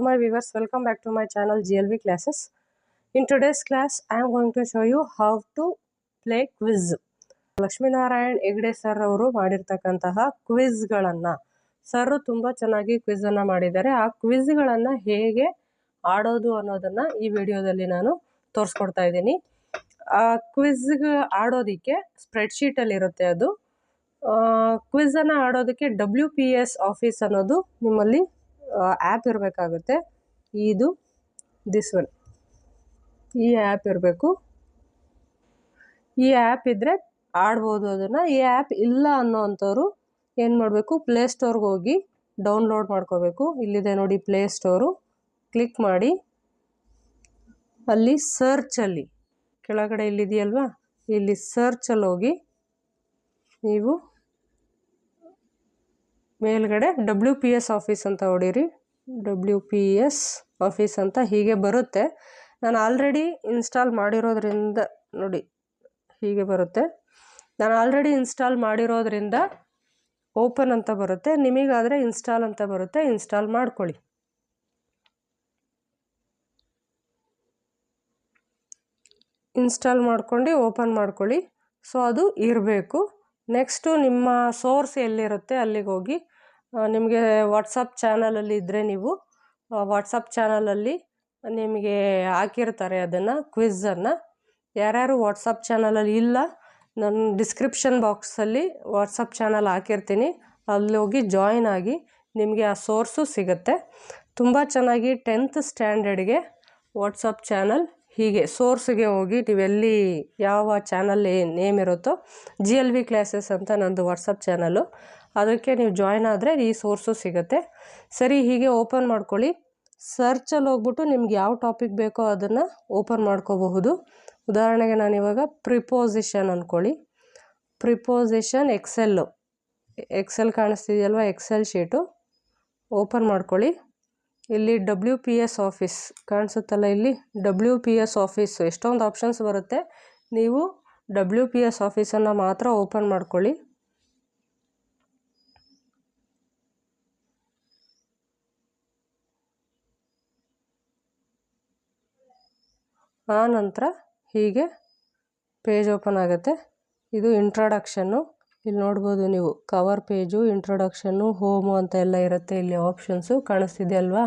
my viewers, welcome back to my channel GLV classes. In today's class I am going to show you how to play quiz. Lakshminarayan Hegde sir ಅವರು ಮಾಡಿರ್ತಕ್ಕಂತಹ quiz ಗಳನ್ನ sir ತುಂಬಾ ಚೆನ್ನಾಗಿ quiz ಅನ್ನ ಮಾಡಿದ್ದಾರೆ. ಆ quiz ಗಳನ್ನ ಹೇಗೆ ಆಡೋದು ಅನ್ನೋದನ್ನ ಈ ವಿಡಿಯೋದಲ್ಲಿ ನಾನು ತೋರಿಸ್ಕೊಡ್ತಾ ಇದ್ದೀನಿ. ಆ ಕ್ವಿಜ್ ಆಡೋದಕ್ಕೆ ಸ್ಪ್ರೆಡ್ ಶೀಟ್ ಅಲ್ಲಿ ಇರುತ್ತೆ. ಅದು ಕ್ವಿಜ್ ಅನ್ನ ಆಡೋದಕ್ಕೆ WPS ಆಫೀಸ್ ಅನ್ನೋದು ನಿಮ್ಮಲ್ಲಿ ಆ್ಯಪ್ ಇರಬೇಕಾಗುತ್ತೆ. ಇದು ದಿಸ್ ಒನ್, ಈ ಆ್ಯಪ್ ಇರಬೇಕು. ಈ ಆ್ಯಪ್ ಇದ್ದರೆ ಆಡ್ಬೋದು ಅದನ್ನು. ಈ ಆ್ಯಪ್ ಇಲ್ಲ ಅನ್ನೋ ಅಂಥವ್ರು ಏನು ಮಾಡಬೇಕು, ಪ್ಲೇಸ್ಟೋರ್ಗೆ ಹೋಗಿ ಡೌನ್ಲೋಡ್ ಮಾಡ್ಕೋಬೇಕು. ಇಲ್ಲಿದೆ ನೋಡಿ ಪ್ಲೇಸ್ಟೋರು, ಕ್ಲಿಕ್ ಮಾಡಿ ಅಲ್ಲಿ ಸರ್ಚಲ್ಲಿ ಕೆಳಗಡೆ ಇಲ್ಲಿದೆಯಲ್ವಾ, ಇಲ್ಲಿ ಸರ್ಚಲ್ಲಿ ಹೋಗಿ ನೀವು ಮೇಲ್ಗಡೆ WPS ಆಫೀಸ್ ಅಂತ ಹೊಡೀರಿ. WPS ಆಫೀಸ್ ಅಂತ ಹೀಗೆ ಬರುತ್ತೆ. ನಾನು ಆಲ್ರೆಡಿ ಇನ್ಸ್ಟಾಲ್ ಮಾಡಿರೋದ್ರಿಂದ ನೋಡಿ ಹೀಗೆ ಬರುತ್ತೆ. ನಾನು ಆಲ್ರೆಡಿ ಇನ್ಸ್ಟಾಲ್ ಮಾಡಿರೋದ್ರಿಂದ ಓಪನ್ ಅಂತ ಬರುತ್ತೆ. ನಿಮಗಾದರೆ ಇನ್ಸ್ಟಾಲ್ ಅಂತ ಬರುತ್ತೆ, ಇನ್ಸ್ಟಾಲ್ ಮಾಡ್ಕೊಳ್ಳಿ. ಇನ್ಸ್ಟಾಲ್ ಮಾಡ್ಕೊಂಡು ಓಪನ್ ಮಾಡ್ಕೊಳ್ಳಿ. ಸೊ ಅದು ಇರಬೇಕು. ನೆಕ್ಸ್ಟು ನಿಮ್ಮ ಸೋರ್ಸ್ ಎಲ್ಲಿರುತ್ತೆ ಅಲ್ಲಿಗೆ ಹೋಗಿ, ನಿಮಗೆ ವಾಟ್ಸಪ್ ಚಾನಲಲ್ಲಿ ಇದ್ದರೆ ನೀವು ವಾಟ್ಸಪ್ ಚಾನಲಲ್ಲಿ ನಿಮಗೆ ಹಾಕಿರ್ತಾರೆ ಅದನ್ನು, ಕ್ವಿಝನ್ನು. ಯಾರ್ಯಾರು ವಾಟ್ಸಪ್ ಚಾನಲಲ್ಲಿ ಇಲ್ಲ, ನನ್ನ ಡಿಸ್ಕ್ರಿಪ್ಷನ್ ಬಾಕ್ಸಲ್ಲಿ ವಾಟ್ಸಪ್ ಚಾನಲ್ ಹಾಕಿರ್ತೀನಿ, ಅಲ್ಲಿ ಹೋಗಿ ಜಾಯಿನ್ ಆಗಿ ನಿಮಗೆ ಆ ಸೋರ್ಸು ಸಿಗುತ್ತೆ. ತುಂಬ ಚೆನ್ನಾಗಿ 10th ಸ್ಟ್ಯಾಂಡರ್ಡ್ಗೆ ವಾಟ್ಸಪ್ ಚಾನಲ್ ಹೀಗೆ ಸೋರ್ಸ್ಗೆ ಹೋಗಿ ನೀವೆಲ್ಲಿ ಯಾವ ಚಾನಲ್ ನೇಮ್ ಇರುತ್ತೋ, GLV ಕ್ಲಾಸಸ್ ಅಂತ ನಂದು ವಾಟ್ಸಪ್ ಚಾನಲು, ಅದಕ್ಕೆ ನೀವು ಜಾಯಿನ್ ಆದರೆ ಈ ಸೋರ್ಸು ಸಿಗುತ್ತೆ. ಸರಿ, ಹೀಗೆ ಓಪನ್ ಮಾಡ್ಕೊಳ್ಳಿ. ಸರ್ಚಲ್ಲಿ ಹೋಗ್ಬಿಟ್ಟು ನಿಮ್ಗೆ ಯಾವ ಟಾಪಿಕ್ ಬೇಕೋ ಅದನ್ನು ಓಪನ್ ಮಾಡ್ಕೋಬಹುದು. ಉದಾಹರಣೆಗೆ ನಾನಿವಾಗ ಪ್ರಿಪೋಸಿಷನ್ ಅಂದ್ಕೊಳ್ಳಿ. ಪ್ರಿಪೋಸಿಷನ್ ಎಕ್ಸೆಲ್ ಕಾಣಿಸ್ತಿದೆಯಲ್ವ, ಎಕ್ಸೆಲ್ ಶೀಟು ಓಪನ್ ಮಾಡ್ಕೊಳ್ಳಿ. ಇಲ್ಲಿ WPS ಆಫೀಸ್ ಕಾಣಿಸುತ್ತಲ್ಲ, ಇಲ್ಲಿ WPS ಆಫೀಸು ಎಷ್ಟೊಂದು ಆಪ್ಷನ್ಸ್ ಬರುತ್ತೆ. ನೀವು WPS ಆಫೀಸನ್ನು ಮಾತ್ರ ಓಪನ್ ಮಾಡ್ಕೊಳ್ಳಿ. ಆ ನಂತರ ಹೀಗೆ ಪೇಜ್ ಓಪನ್ ಆಗುತ್ತೆ. ಇದು ಇಂಟ್ರಡಕ್ಷನ್ನು. ಇಲ್ಲಿ ನೋಡ್ಬೋದು ನೀವು, ಕವರ್ ಪೇಜು, ಇಂಟ್ರೊಡಕ್ಷನ್ನು, ಹೋಮು ಅಂತ ಎಲ್ಲ ಇರುತ್ತೆ. ಇಲ್ಲಿ ಆಪ್ಷನ್ಸು ಕಾಣಿಸ್ತಿದೆ ಅಲ್ವಾ.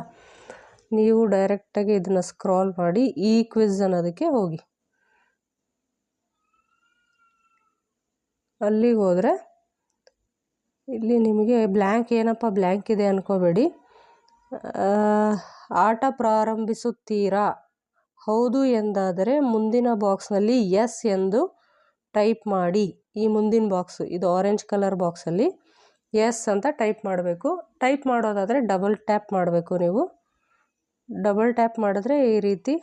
ನೀವು ಡೈರೆಕ್ಟಾಗಿ ಇದನ್ನು ಸ್ಕ್ರಾಲ್ ಮಾಡಿ ಈ ಕ್ವಿಜ್ ಅನ್ನೋದಕ್ಕೆ ಹೋಗಿ. ಅಲ್ಲಿಗೆ ಹೋದರೆ ಇಲ್ಲಿ ನಿಮಗೆ ಬ್ಲ್ಯಾಂಕ್, ಏನಪ್ಪ ಬ್ಲ್ಯಾಂಕ್ ಇದೆ ಅಂದ್ಕೋಬೇಡಿ. ಆಟ ಪ್ರಾರಂಭಿಸುತ್ತೀರಾ? ಹೌದು ಎಂದಾದರೆ ಮುಂದಿನ ಬಾಕ್ಸ್ನಲ್ಲಿ ಎಸ್ ಎಂದು ಟೈಪ್ ಮಾಡಿ. ಈ ಮುಂದಿನ ಬಾಕ್ಸು, ಇದು ಆರೆಂಜ್ ಕಲರ್ ಬಾಕ್ಸಲ್ಲಿ ಎಸ್ ಅಂತ ಟೈಪ್ ಮಾಡಬೇಕು. ಟೈಪ್ ಮಾಡೋದಾದರೆ ಡಬಲ್ ಟ್ಯಾಪ್ ಮಾಡಬೇಕು. ನೀವು ಡಬಲ್ ಟ್ಯಾಪ್ ಮಾಡಿದ್ರೆ ಈ ರೀತಿ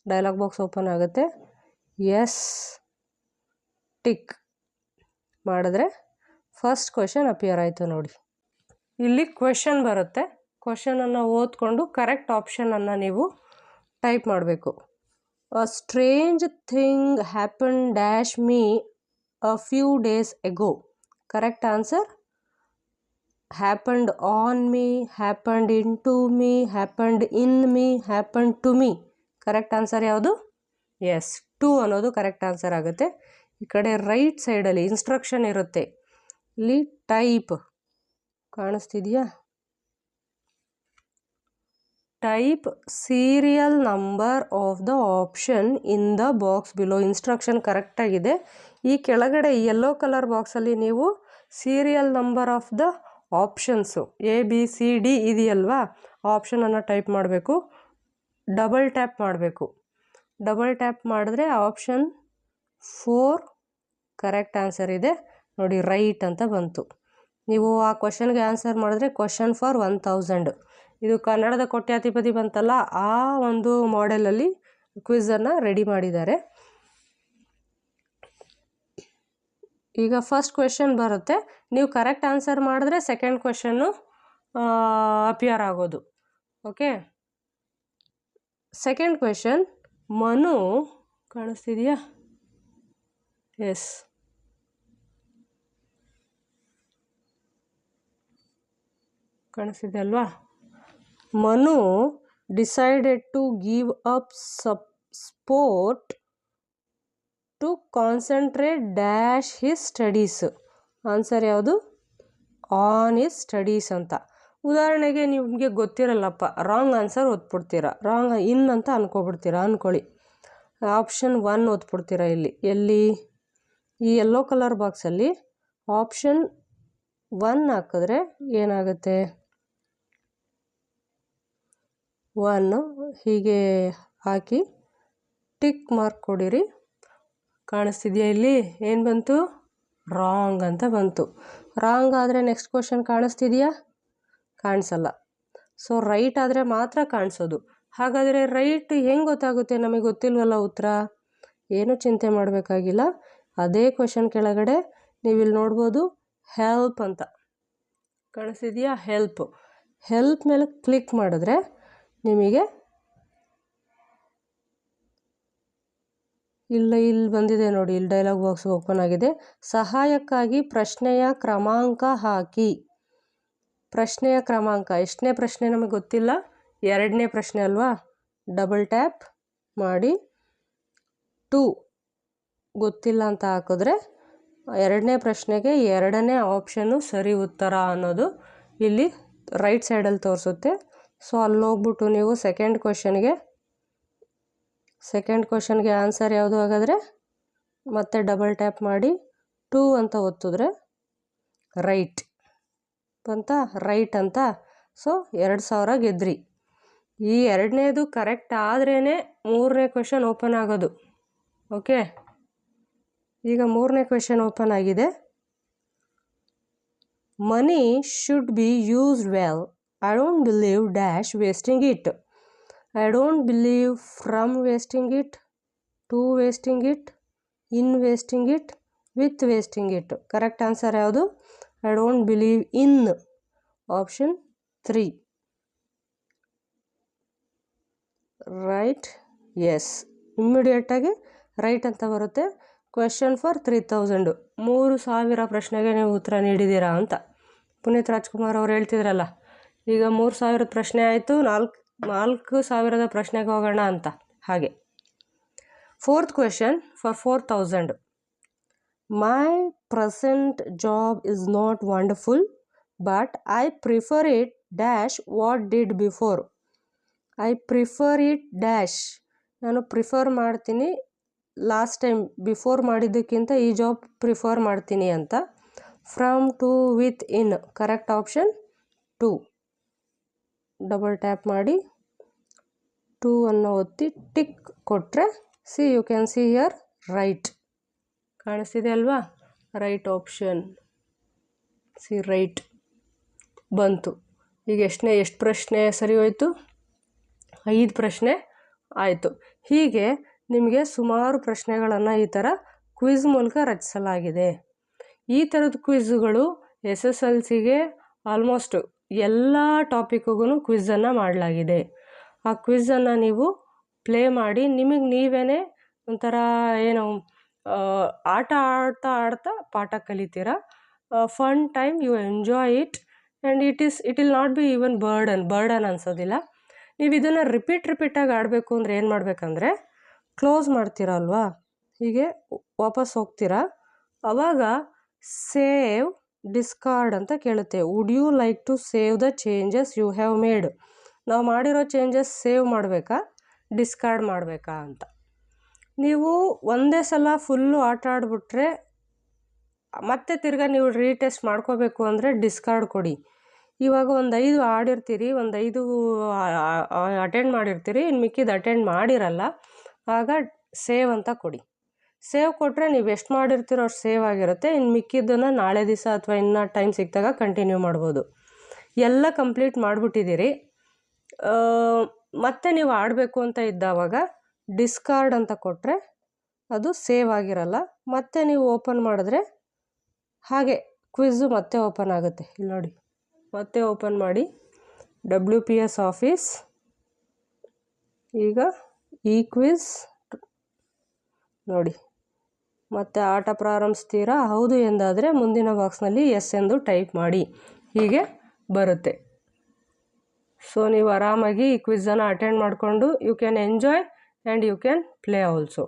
ಡೈಲಾಗ್ ಬಾಕ್ಸ್ ಓಪನ್ ಆಗುತ್ತೆ. ಎಸ್ ಟಿಕ್ ಮಾಡಿದ್ರೆ ಫಸ್ಟ್ ಕ್ವೆಶನ್ ಅಪಿಯರ್ ಆಯಿತು ನೋಡಿ. ಇಲ್ಲಿ ಕ್ವೆಶನ್ ಬರುತ್ತೆ. ಕ್ವೆಶನನ್ನು ಓದ್ಕೊಂಡು ಕರೆಕ್ಟ್ ಆಪ್ಷನನ್ನು ನೀವು ಟೈಪ್ ಮಾಡಬೇಕು. A strange thing happened dash me a few days ago. Correct answer? Happened on me, happened into me, happened in me, happened to me. Correct answer ಯಾವುದು? S, 2 ಅನ್ನೋದು correct answer ಆಗುತ್ತೆ. ಈ ಕಡೆ right ಸೈಡಲ್ಲಿ instruction ಇರುತ್ತೆ. ಇಲ್ಲಿ type ಕಾಣಿಸ್ತಿದೆಯಾ? Type serial number of the option in the box below. Instruction ಕರೆಕ್ಟಾಗಿದೆ. ಈ ಕೆಳಗಡೆ ಯೆಲ್ಲೋ ಕಲರ್ ಬಾಕ್ಸಲ್ಲಿ ನೀವು serial number of the options ABCD ಇದೆಯಲ್ವಾ, ಆಪ್ಷನನ್ನು ಟೈಪ್ ಮಾಡಬೇಕು. ಡಬಲ್ ಟ್ಯಾಪ್ ಮಾಡಬೇಕು. ಡಬಲ್ ಟ್ಯಾಪ್ ಮಾಡಿದ್ರೆ ಆಪ್ಷನ್ 4 ಕರೆಕ್ಟ್ ಆನ್ಸರ್ ಇದೆ ನೋಡಿ, ರೈಟ್ ಅಂತ ಬಂತು. ನೀವು ಆ ಕ್ವಶನ್ಗೆ ಆನ್ಸರ್ ಮಾಡಿದ್ರೆ ಕ್ವಶನ್ ಫಾರ್ 1000. ಇದು ಕನ್ನಡದ ಕೋಟ್ಯಾಧಿಪತಿ ಬಂತಲ್ಲ, ಆ ಒಂದು ಮಾಡೆಲಲ್ಲಿ ಕ್ವಿಝನ್ನು ರೆಡಿ ಮಾಡಿದ್ದಾರೆ. ಈಗ ಫಸ್ಟ್ ಕ್ವೆಶನ್ ಬರುತ್ತೆ. ನೀವು ಕರೆಕ್ಟ್ ಆನ್ಸರ್ ಮಾಡಿದ್ರೆ ಸೆಕೆಂಡ್ ಕ್ವೆಶನ್ನು ಅಪಿಯರ್ ಆಗೋದು. ಓಕೆ, ಸೆಕೆಂಡ್ ಕ್ವೆಶನ್, ಮನು ಕಾಣಿಸ್ತಿದೆಯಾ? ಎಸ್, ಕಾಣಿಸ್ತಿದೆ ಅಲ್ವಾ? Manu decided to give up sport to concentrate dash his studies. Answer ಯಾವುದು? ಆನ್ ಹಿಸ್ ಸ್ಟಡೀಸ್ ಅಂತ. ಉದಾಹರಣೆಗೆ ನಿಮಗೆ ಗೊತ್ತಿರಲ್ಲಪ್ಪ, ರಾಂಗ್ ಆನ್ಸರ್ ಓದ್ಬಿಡ್ತೀರಾ, ರಾಂಗ್ ಇನ್ ಅಂತ ಅನ್ಕೊಬಿಡ್ತೀರಾ ಅಂದ್ಕೊಳ್ಳಿ. ಆಪ್ಷನ್ 1 ಓದ್ಬಿಡ್ತೀರಾ ಎಲ್ಲಿ ಈ ಯೆಲ್ಲೋ ಕಲರ್ ಬಾಕ್ಸಲ್ಲಿ ಆಪ್ಷನ್ 1 ಹಾಕಿದ್ರೆ ಏನಾಗುತ್ತೆ? 1 ಹೀಗೆ ಹಾಕಿ ಟಿಕ್ ಮಾರ್ಕ್ ಕೊಡಿರಿ. ಕಾಣಿಸ್ತಿದೆಯಾ ಇಲ್ಲಿ? ಏನು ಬಂತು? ರಾಂಗ್ ಅಂತ ಬಂತು. ರಾಂಗ್ ಆದರೆ ನೆಕ್ಸ್ಟ್ ಕ್ವಶನ್ ಕಾಣಿಸ್ತಿದೆಯಾ? ಕಾಣಿಸಲ್ಲ. ಸೊ ರೈಟ್ ಆದರೆ ಮಾತ್ರ ಕಾಣಿಸೋದು. ಹಾಗಾದರೆ ರೈಟ್ ಹೆಂಗೆ ಗೊತ್ತಾಗುತ್ತೆ? ನಮಗೆ ಗೊತ್ತಿಲ್ವಲ್ಲ ಉತ್ತರ. ಏನು ಚಿಂತೆ ಮಾಡಬೇಕಾಗಿಲ್ಲ. ಅದೇ ಕ್ವಶನ್ ಕೆಳಗಡೆ ನೀವಿಲ್ಲಿ ನೋಡ್ಬೋದು, ಹೆಲ್ಪ್ ಅಂತ ಕಾಣಿಸ್ತಿದೆಯಾ? ಹೆಲ್ಪ್ ಮೇಲೆ ಕ್ಲಿಕ್ ಮಾಡಿದ್ರೆ ನಿಮಗೆ ಇಲ್ಲಿ ಬಂದಿದೆ ನೋಡಿ, ಇಲ್ಲಿ ಡೈಲಾಗ್ ಬಾಕ್ಸ್ ಓಪನ್ ಆಗಿದೆ. ಸಹಾಯಕ್ಕಾಗಿ ಪ್ರಶ್ನೆಯ ಕ್ರಮಾಂಕ ಹಾಕಿ. ಪ್ರಶ್ನೆಯ ಕ್ರಮಾಂಕ ಎಷ್ಟನೇ ಪ್ರಶ್ನೆ ನಮಗೆ ಗೊತ್ತಿಲ್ಲ, 2ನೇ ಪ್ರಶ್ನೆ ಅಲ್ವಾ? ಡಬಲ್ ಟ್ಯಾಪ್ ಮಾಡಿ 2 ಗೊತ್ತಿಲ್ಲ ಅಂತ ಹಾಕಿದ್ರೆ 2ನೇ ಪ್ರಶ್ನೆಗೆ 2ನೇ ಆಪ್ಷನ್ನು ಸರಿ ಉತ್ತರ ಅನ್ನೋದು ಇಲ್ಲಿ ರೈಟ್ ಸೈಡಲ್ಲಿ ತೋರಿಸುತ್ತೆ. ಸೊ ಅಲ್ಲಿ ಹೋಗ್ಬಿಟ್ಟು ನೀವು ಸೆಕೆಂಡ್ ಕ್ವಶನ್ಗೆ ಆನ್ಸರ್ ಯಾವುದು ಹಾಗಾದರೆ ಮತ್ತೆ ಡಬಲ್ ಟ್ಯಾಪ್ ಮಾಡಿ 2 ಅಂತ ಒತ್ತಿದ್ರೆ ರೈಟ್ ಬಂತ, ರೈಟ್ ಅಂತ. ಸೊ 2000 ಗೆದ್ರಿ. ಈ 2ನೇದು ಕರೆಕ್ಟ್ ಆದ್ರೇ 3ನೇ ಕ್ವೆಶನ್ ಓಪನ್ ಆಗೋದು. ಓಕೆ, ಈಗ 3ನೇ ಕ್ವೆಶನ್ ಓಪನ್ ಆಗಿದೆ. Money should be used well. I don't believe dash wasting it. I don't believe from wasting it, to wasting it, in wasting it, with wasting it. Correct answer ಯಾವುದು? I don't believe in. Option 3 right. Yes, ಇಮ್ಮಿಡಿಯೇಟಾಗಿ right ಅಂತ ಬರುತ್ತೆ. Question for 3000, 3000 ಪ್ರಶ್ನೆಗೆ ನೀವು ಉತ್ತರ ನೀಡಿದ್ದೀರಾ ಅಂತ ಪುನೀತ್ ರಾಜ್ಕುಮಾರ್ ಅವ್ರು ಹೇಳ್ತಿದ್ರಲ್ಲ. ಈಗ 3000 ಪ್ರಶ್ನೆ ಆಯಿತು, 4000 ಪ್ರಶ್ನೆಗೆ ಹೋಗೋಣ ಅಂತ. ಹಾಗೆ 4th question for 4000. My present job is not wonderful but I prefer it dash what did before. I prefer it dash. ನಾನು ಪ್ರಿಫರ್ ಮಾಡ್ತೀನಿ ಲಾಸ್ಟ್ ಟೈಮ್ ಬಿಫೋರ್ ಮಾಡಿದ್ದಕ್ಕಿಂತ ಈ ಜಾಬ್ ಪ್ರಿಫರ್ ಮಾಡ್ತೀನಿ ಅಂತ. From, to, with, in. Correct option 2. Double tap ಮಾಡಿ 2 ಅನ್ನು ಒತ್ತಿ tick ಕೊಟ್ಟರೆ you can see here right. ಕಾಣಿಸ್ತಿದೆ ಅಲ್ವಾ? ರೈಟ್ ಆಪ್ಷನ್ ರೈಟ್ ಬಂತು. ಈಗ ಎಷ್ಟು ಪ್ರಶ್ನೆ ಸರಿ ಹೋಯಿತು? 5 ಪ್ರಶ್ನೆ ಆಯಿತು. ಹೀಗೆ ನಿಮಗೆ ಸುಮಾರು ಪ್ರಶ್ನೆಗಳನ್ನು ಈ ಥರ ಕ್ವಿಝ್ ಮೂಲಕ ರಚಿಸಲಾಗಿದೆ. ಈ ಥರದ ಕ್ವಿಝುಗಳು SSLCಗೆ ಆಲ್ಮೋಸ್ಟ್ ಎಲ್ಲ ಟಾಪಿಕ್ಕಿಗೂ ಕ್ವಿಝನ್ನು ಮಾಡಲಾಗಿದೆ. ಆ ಕ್ವಿಝನ್ನು ನೀವು ಪ್ಲೇ ಮಾಡಿ ನಿಮಗೆ ನೀವೇ ಒಂಥರ ಏನು ಆಟ ಆಡ್ತಾ ಪಾಠ ಕಲಿತೀರ. Fun time, you enjoy it and it will not be even burden ಅನ್ಸೋದಿಲ್ಲ. ನೀವು ಇದನ್ನು ರಿಪೀಟಾಗಿ ಆಡಬೇಕು ಅಂದರೆ ಏನು ಮಾಡಬೇಕಂದ್ರೆ, ಕ್ಲೋಸ್ ಮಾಡ್ತೀರಾ ಅಲ್ವಾ, ಹೀಗೆ ವಾಪಸ್ ಹೋಗ್ತೀರಾ. ಆವಾಗ ಸೇವ್ ಡಿಸ್ಕಾರ್ಡ್ ಅಂತ ಕೇಳುತ್ತೆ. Would you like to save the changes you have made. ನಾವು ಮಾಡಿರೋ ಚೇಂಜಸ್ ಸೇವ್ ಮಾಡಬೇಕಾ, ಡಿಸ್ಕಾರ್ಡ್ ಮಾಡಬೇಕಾ ಅಂತ. ನೀವು ಒಂದೇ ಸಲ ಫುಲ್ಲು ಆಟ ಆಡಿಬಿಟ್ರೆ ಮತ್ತೆ ತಿರ್ಗಾ ನೀವು ರೀಟೆಸ್ಟ್ ಮಾಡ್ಕೋಬೇಕು ಅಂದರೆ ಡಿಸ್ಕಾರ್ಡ್ ಕೊಡಿ. ಇವಾಗ ಒಂದು 5 ಆಡಿರ್ತೀರಿ, ಒಂದು 5 ಅಟೆಂಡ್ ಮಾಡಿರ್ತೀರಿ, ಇನ್ನು ಮಿಕ್ಕಿದ್ದು ಅಟೆಂಡ್ ಮಾಡಿರಲ್ಲ, ಆಗ ಸೇವ್ ಅಂತ ಕೊಡಿ. ಸೇವ್ ಕೊಟ್ಟರೆ ನೀವು ಎಷ್ಟು ಮಾಡಿರ್ತೀರೋ ಅಷ್ಟು ಸೇವ್ ಆಗಿರುತ್ತೆ. ಇನ್ನು ಮಿಕ್ಕಿದ್ದನ್ನು ನಾಳೆ ದಿವಸ ಅಥವಾ ಇನ್ನು ಟೈಮ್ ಸಿಕ್ಕಿದಾಗ ಕಂಟಿನ್ಯೂ ಮಾಡ್ಬೋದು. ಎಲ್ಲ ಕಂಪ್ಲೀಟ್ ಮಾಡಿಬಿಟ್ಟಿದ್ದೀರಿ, ಮತ್ತೆ ನೀವು ಆಡಬೇಕು ಅಂತ ಇದ್ದಾವಾಗ ಡಿಸ್ಕಾರ್ಡ್ ಅಂತ ಕೊಟ್ಟರೆ ಅದು ಸೇವ್ ಆಗಿರಲ್ಲ. ಮತ್ತೆ ನೀವು ಓಪನ್ ಮಾಡಿದ್ರೆ ಹಾಗೆ ಕ್ವಿಝು ಮತ್ತೆ ಓಪನ್ ಆಗುತ್ತೆ. ಇಲ್ಲಿ ನೋಡಿ, ಮತ್ತೆ ಓಪನ್ ಮಾಡಿ WPS ಆಫೀಸ್. ಈಗ ಈ ಕ್ವಿಝ್ ನೋಡಿ, ಮತ್ತೆ ಆಟ ಪ್ರಾರಂಭಿಸ್ತೀರಾ? ಹೌದು ಎಂದಾದರೆ ಮುಂದಿನ ಬಾಕ್ಸ್ನಲ್ಲಿ ಎಸ್ ಎಂದು ಟೈಪ್ ಮಾಡಿ. ಹೀಗೆ ಬರುತ್ತೆ. ಸೊ ನೀವು ಆರಾಮಾಗಿ ಈ ಕ್ವಿಝನ್ನು ಅಟೆಂಡ್ ಮಾಡಿಕೊಂಡು you can enjoy and you can play also.